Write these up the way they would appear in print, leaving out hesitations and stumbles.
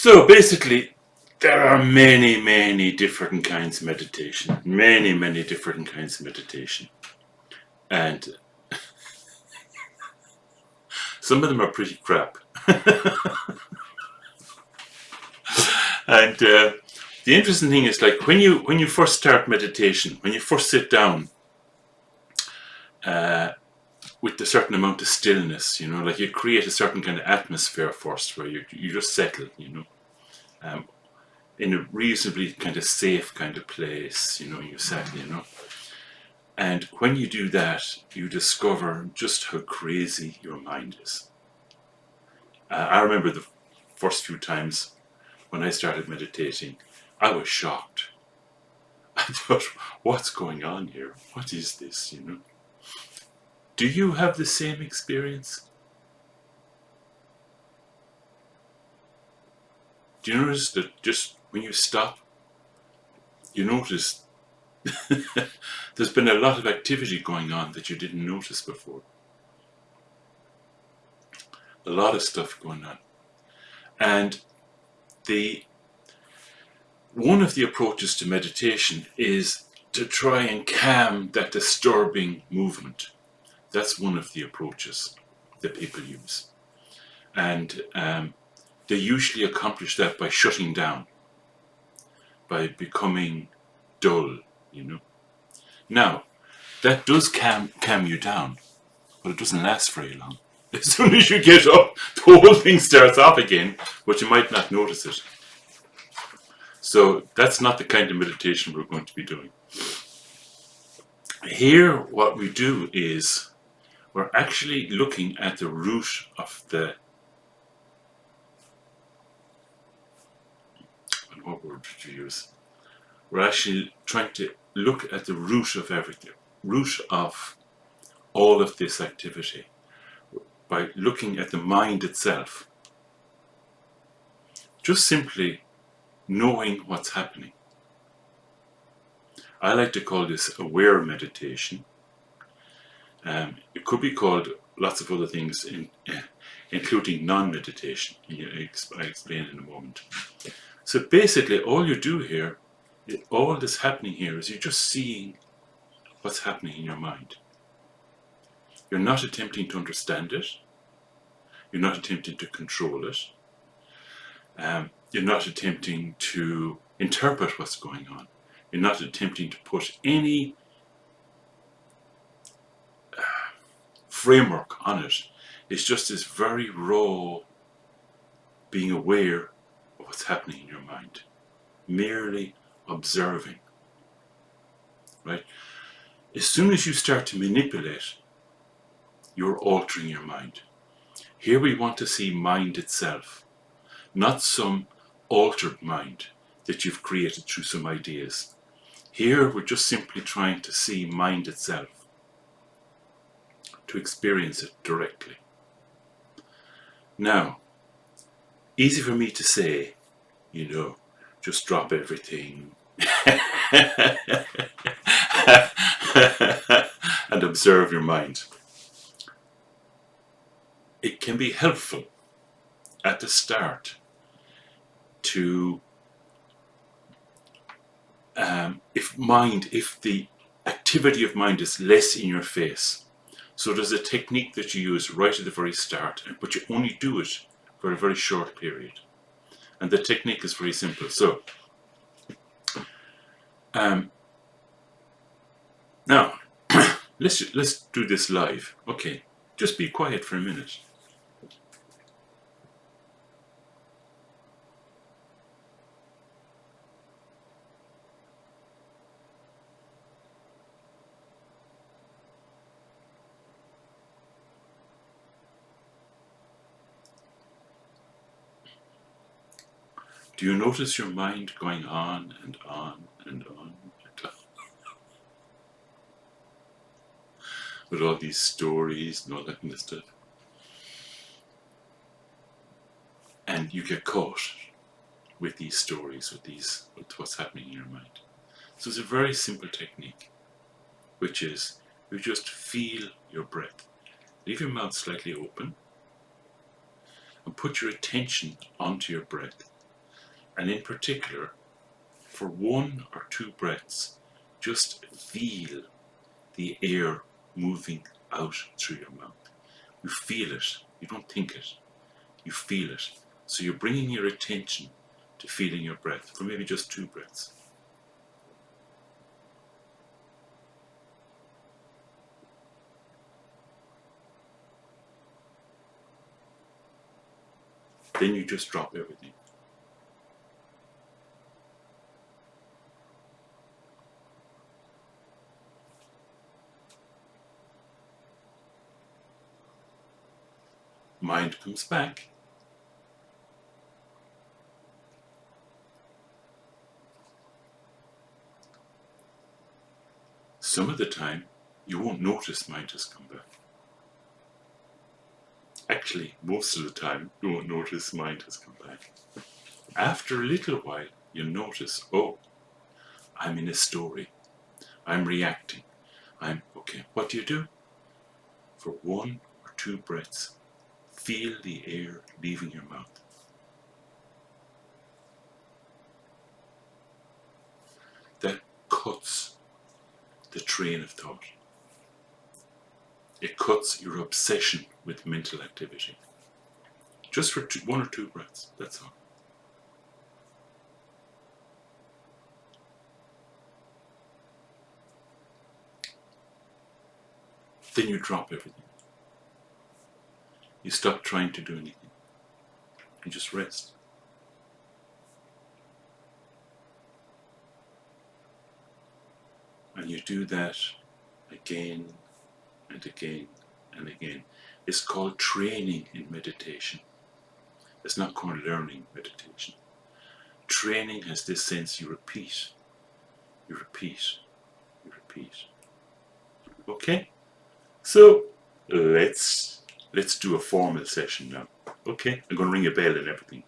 So basically, there are many different kinds of meditation. Many different kinds of meditation. And some of them are pretty crap. And the interesting thing is, like, when you first start meditation, when you first sit down with a certain amount of stillness, like you create a certain kind of atmosphere first, where you just settle, in a reasonably kind of safe kind of place, you settle. And when you do that, you discover just how crazy your mind is. I remember the first few times when I started meditating, I was shocked. I thought, what's going on here? What is this, Do you have the same experience? Do you notice that just when you stop, you notice there's been a lot of activity going on that you didn't notice before. A lot of stuff going on. And one of the approaches to meditation is to try and calm that disturbing movement. That's one of the approaches that people use. And they usually accomplish that by shutting down, by becoming dull, Now, that does calm you down, but it doesn't last very long. As soon as you get up, the whole thing starts off again, but you might not notice it. So that's not the kind of meditation we're going to be doing. Here, what we do is we're actually looking at the root of what word did you use? We're actually trying to look at the root of everything, root of all of this activity, by looking at the mind itself. Just simply knowing what's happening. I like to call this aware meditation. It could be called lots of other things, including non-meditation. I explain in a moment. So basically, all you do here, all that's happening here, is you're just seeing what's happening in your mind. You're not attempting to understand it. You're not attempting to control it. You're not attempting to interpret what's going on. You're not attempting to put any framework on it. It's just this very raw being aware of what's happening in your mind. Merely observing. Right? As soon as you start to manipulate, you're altering your mind. Here we want to see mind itself, not some altered mind that you've created through some ideas. Here we're just simply trying to see mind itself, to experience it directly. Now, easy for me to say, just drop everything and observe your mind. It can be helpful at the start to if the activity of mind is less in your face. So there's a technique that you use right at the very start, but you only do it for a very short period. And the technique is very simple. So now let's do this live. Okay, just be quiet for a minute. Do you notice your mind going on and on and on and on? With all these stories and all that kind of stuff. And you get caught with these stories, with what's happening in your mind. So it's a very simple technique, which is you just feel your breath. Leave your mouth slightly open and put your attention onto your breath. And in particular, for 1 or 2 breaths, just feel the air moving out through your mouth. You feel it, you don't think it, you feel it. So you're bringing your attention to feeling your breath for maybe just 2 breaths. Then you just drop everything. Mind comes back. Some of the time, you won't notice mind has come back. Actually, most of the time, you won't notice mind has come back. After a little while, you'll notice, oh, I'm in a story. I'm reacting. Okay. What do you do? For 1 or 2 breaths, feel the air leaving your mouth. That cuts the train of thought. It cuts your obsession with mental activity. Just for 1 or 2 breaths, that's all. Then you drop everything. You stop trying to do anything. You just rest. And you do that again and again and again. It's called training in meditation. It's not called learning meditation. Training has this sense you repeat, you repeat, you repeat. Okay? So let's do a formal session now. Okay? I'm going to ring a bell and everything.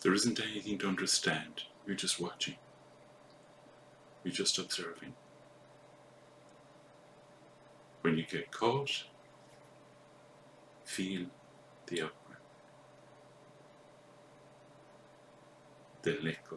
There isn't anything to understand. You're just watching. You're just observing. When you get caught, feel the out-breath. Then let go.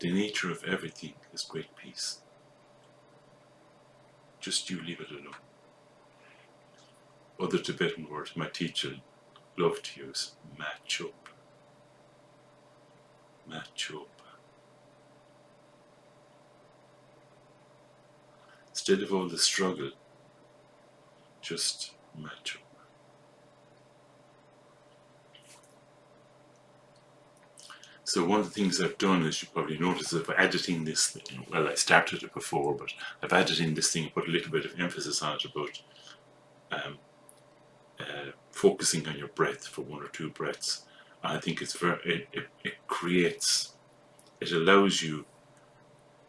The nature of everything is great peace. Just you leave it alone. Other Tibetan words my teacher loved to use, match up. Match up. Instead of all the struggle, just match up. So one of the things I've done, as you probably noticed, is I've added in this thing. Well, I started it before, but I've added in this thing, put a little bit of emphasis on it about focusing on your breath for 1 or 2 breaths. And I think it's it allows you,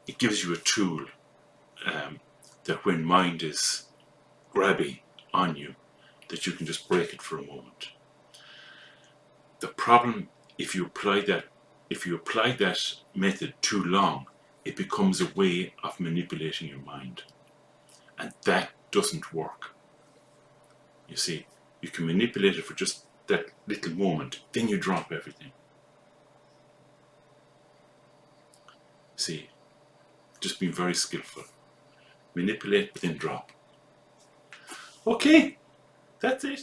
it gives you a tool that when mind is grabbing on you, that you can just break it for a moment. The problem, if you apply that method too long, it becomes a way of manipulating your mind. And that doesn't work. You see, you can manipulate it for just that little moment, then you drop everything. See, just being very skillful. Manipulate, but then drop. Okay, that's it.